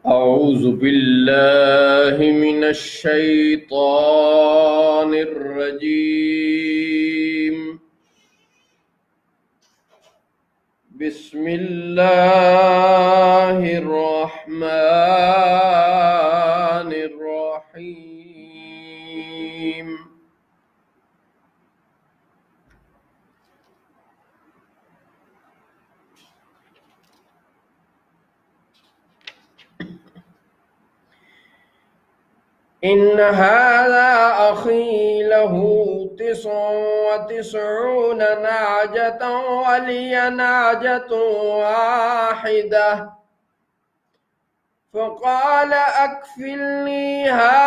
أعوذ بالله من الشيطان الرجيم. بسم الله الرحمن الرحيم. إن هذا أخي له 99 نعجة ولي نعجة واحدة فقال أكفلنيها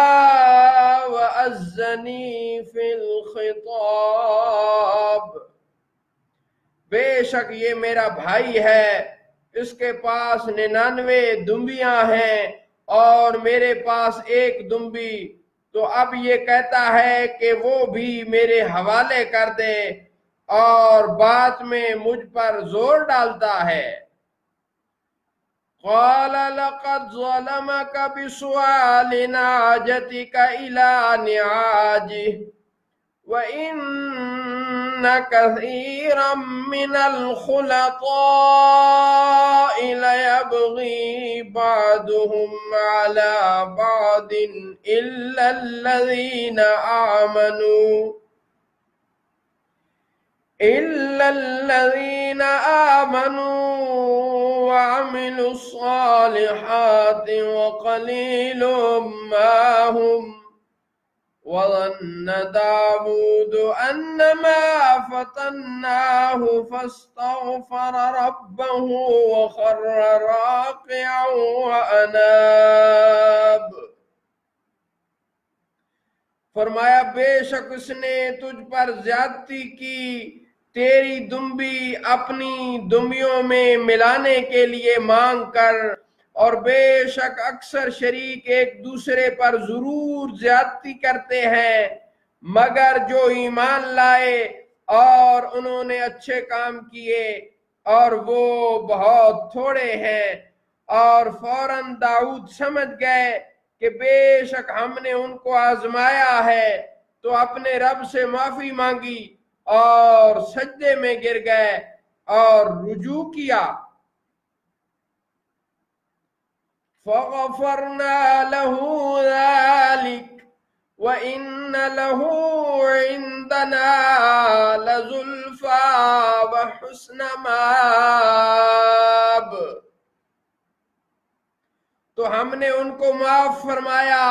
وأذني في الخطاب. بے شک یہ میرا بھائی ہے، اس کے پاس 99 دمبیاں ہیں اور میرے پاس ایک دمبی، تو اب یہ کہتا ہے کہ وہ بھی میرے حوالے کر دے اور بات میں مجھ پر زور ڈالتا ہے. قال لقد ظلمك بسؤال نعجتك إلى نعاجه وَإِنَّ كَثِيرًا مِّنَ الْخُلَطَاءِ لَيَبْغِي بَعْضُهُمْ عَلَى بَعْضٍ إِلَّا الَّذِينَ آمَنُوا وَعَمِلُوا الصَّالِحَاتِ وَقَلِيلٌ مَّا هُمْ. وَظَنَّ دَاوُودُ أَنَّمَا فَتَنَّاهُ فَاسْتَغْفَرَ رَبَّهُ وَخَرَّ رَاكِعًا وَأَنَابَ. فرمایا بے شک اس نے تجھ پر زیادتی کی، تیری دمبی اپنی دمبیوں میں ملانے کے لیے مانگ کر، اور بے شک اکثر شریک ایک دوسرے پر ضرور زیادتی کرتے ہیں مگر جو ایمان لائے اور انہوں نے اچھے کام کیے، اور وہ بہت تھوڑے ہیں. اور فوراً داؤد سمجھ گئے کہ بے شک ہم نے ان کو آزمایا ہے، تو اپنے رب سے معافی مانگی اور سجدے میں گر گئے اور رجوع کیا. فَغَفَرْنَا لَهُ ذَلِكَ وَإِنَّ لَهُ عِندَنَا لَزُلْفَىٰ وَحُسْنَ مَآبٍ. تو ہم نے ان کو معاف فرمایا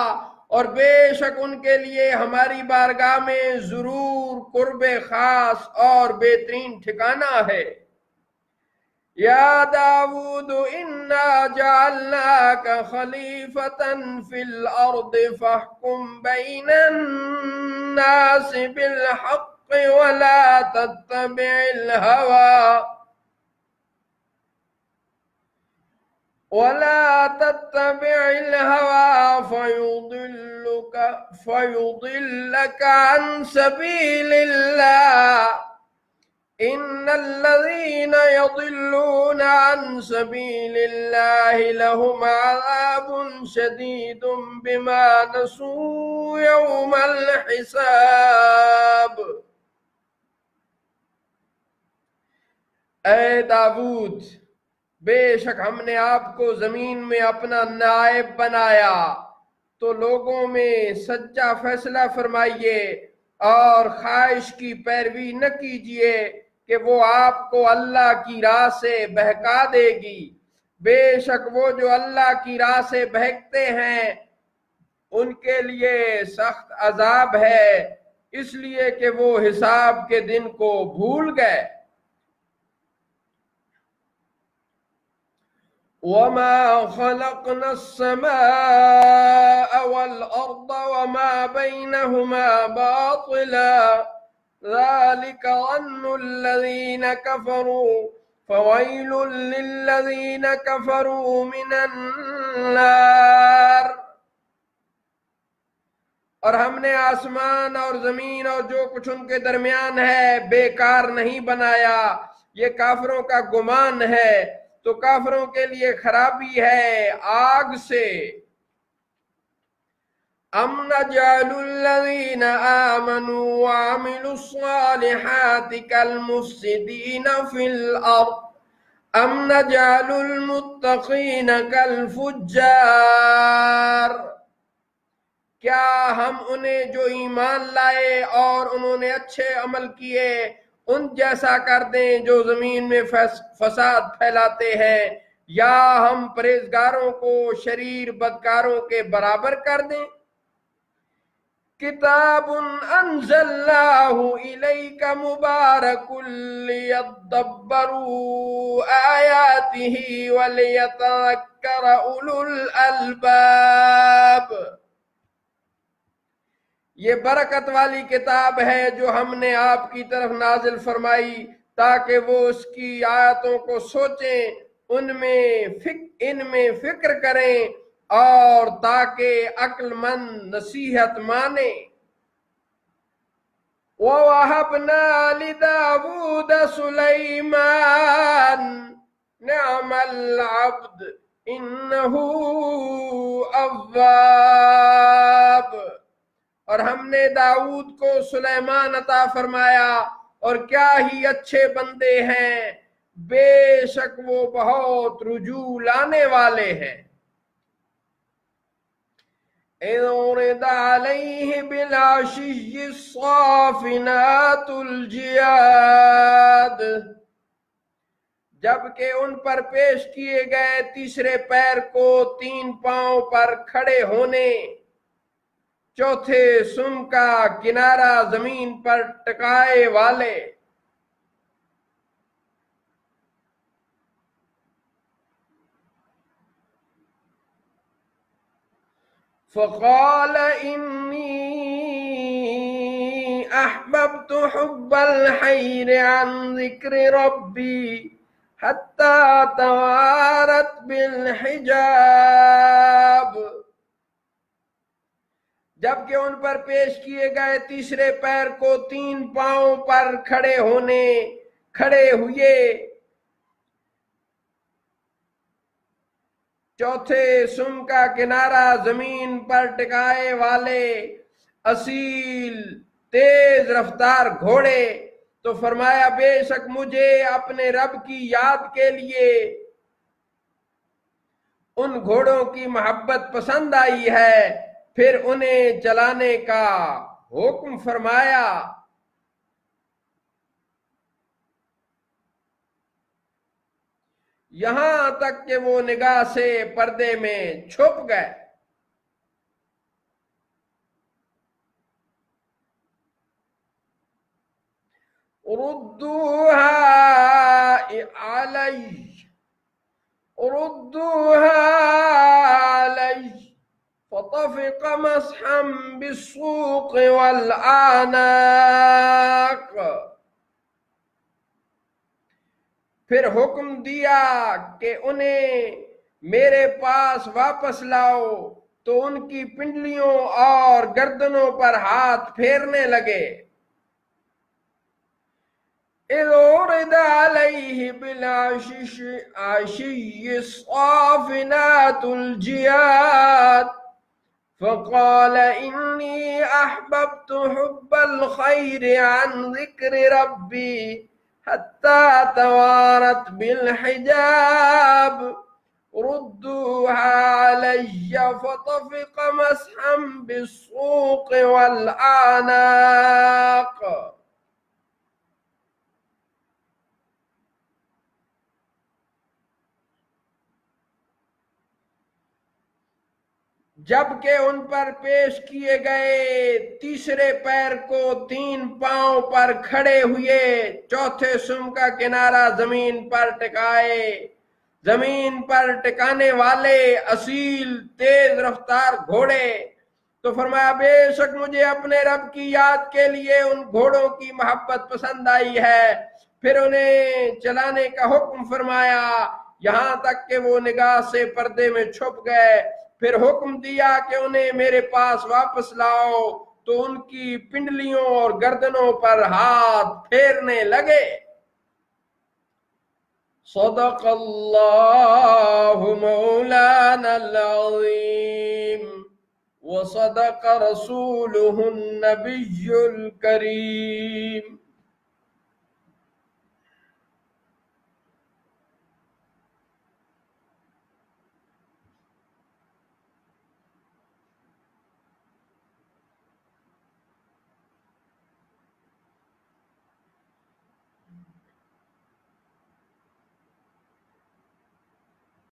اور بے شک ان کے لیے ہماری بارگاہ میں ضرور قرب خاص اور بہترین ٹھکانہ ہے. یا داود انا جعلناک خلیفۃ فی الارض فاحکم بین الناس بالحق ولا تتبع الهوى فيضلك عن سبيل الله. إن الذين يضلون عن سبيل الله لهم عذاب شديد بما نسوا يوم الحساب. اے داود، بے شک ہم نے آپ کو زمین میں اپنا نائب بنایا، تو لوگوں میں سچا فیصلہ فرمائیے اور خواہش کی پیروی نہ کیجیے کہ وہ آپ کو اللہ کی راہ سے بہکا دے گی. بے شک وہ جو اللہ کی راہ سے بہکتے ہیں ان کے لیے سخت عذاب ہے، اس لیے کہ وہ حساب کے دن کو بھول گئے. وَمَا خَلَقْنَا السَّمَاءَ وَالْأَرْضَ وَمَا بَيْنَهُمَا بَاطِلًا ذَلِكَ ظَنُّ الَّذِينَ كَفَرُوا فَوَيْلٌ لِّلَّذِينَ كَفَرُوا مِنَ النَّارِ. اور ہم نے آسمان اور زمین اور جو کچھ ان کے درمیان ہے بیکار نہیں بنایا، یہ کافروں کا گمان ہے. تو کافروں کے لیے خرابی ہے آگ سے۔ ام نجعل الذین آمنوا وعملوا الصالحات کالمفسدین فی الارض ام نجعل المتقین کالفجار، کیا ہم انہیں جو ایمان لائے اور انہوں نے اچھے عمل کیے ان جیسا کر دیں جو زمین میں فساد پھیلاتے ہیں، یا ہم پرہیزگاروں کو شریر بدکاروں کے برابر کر دیں؟ کتاب انزلناہ الیک مبارک لیدبروا آیاتہ ولیتذکر اولو الالباب، یہ برکت والی کتاب ہے جو ہم نے آپ کی طرف نازل فرمائی تاکہ وہ اس کی آیاتوں کو سوچیں، ان میں فکر کریں اور تاکہ عقل مند نصیحت مانیں۔ وَوَهَبْنَا لِدَاوُودَ سُلَيْمَانَ نِعْمَ الْعَبْدُ إِنَّهُ أَوَّابٌ، اور ہم نے داؤد کو سلیمان عطا فرمایا اور کیا ہی اچھے بندے ہیں، بے شک وہ بہت رجوع لانے والے ہیں۔ اِذْ عُرِضَ عَلَيْهِ بِالْعَشِيِّ الصَّافِنَاتُ الْجِيَادُ، جبکہ ان پر پیش کیے گئے تیسرے پیر کو 3 پاؤں پر کھڑے ہونے، چوتھے سم کا کنارہ زمین پر ٹکائے والے۔ فقال انی احببت حب الخیر عن ذکر ربی حتی توارت بالحجاب، جبکہ ان پر پیش کیے گئے تیسرے پیر کو 3 پاؤں پر کھڑے ہوئے، چوتھے سم کا کنارہ زمین پر ٹکائے والے، اصیل تیز رفتار گھوڑے، تو فرمایا بے شک مجھے اپنے رب کی یاد کے لیے ان گھوڑوں کی محبت پسند آئی ہے، پھر انہیں چلانے کا حکم فرمایا۔ یہاں تک کہ وہ نگاہ سے پردے میں چھپ گئے۔ ردوها علی فطفق مسحا بالسوق والآناق، پھر حکم دیا کہ انہیں میرے پاس واپس لاؤ، تو ان کی پنڈلیوں اور گردنوں پر ہاتھ پھیرنے لگے۔ اِذْ عُرِضَ عَلَيْهِ بِالْعَشِيِّ الصَّافِنَاتُ الْجِيَادُ فَقَالَ إِنِّي أَحْبَبْتُ حُبَّ الْخَيْرِ عَنْ ذِكْرِ رَبِّي حَتَّى تَوَارَتْ بِالْحِجَابِ رُدُّوهَا عَلَيَّ فَطَفِقَ مَسْحًا بِالسُّوقِ وَالْأَعْنَاقِ، جبکہ ان پر پیش کیے گئے تیسرے پیر کو 3 پاؤں پر کھڑے ہوئے، چوتھے سم کا کنارہ زمین پر ٹکانے والے، اصیل تیز رفتار گھوڑے، تو فرمایا بے شک مجھے اپنے رب کی یاد کے لیے ان گھوڑوں کی محبت پسند آئی ہے، پھر انہیں چلانے کا حکم فرمایا یہاں تک کہ وہ نگاہ سے پردے میں چھپ گئے، پھر حکم دیا کہ انہیں میرے پاس واپس لاؤ، تو ان کی پنڈلیوں اور گردنوں پر ہاتھ پھیرنے لگے۔ صدق اللہ مولانا العظیم وصدق رسولہ النبی الکریم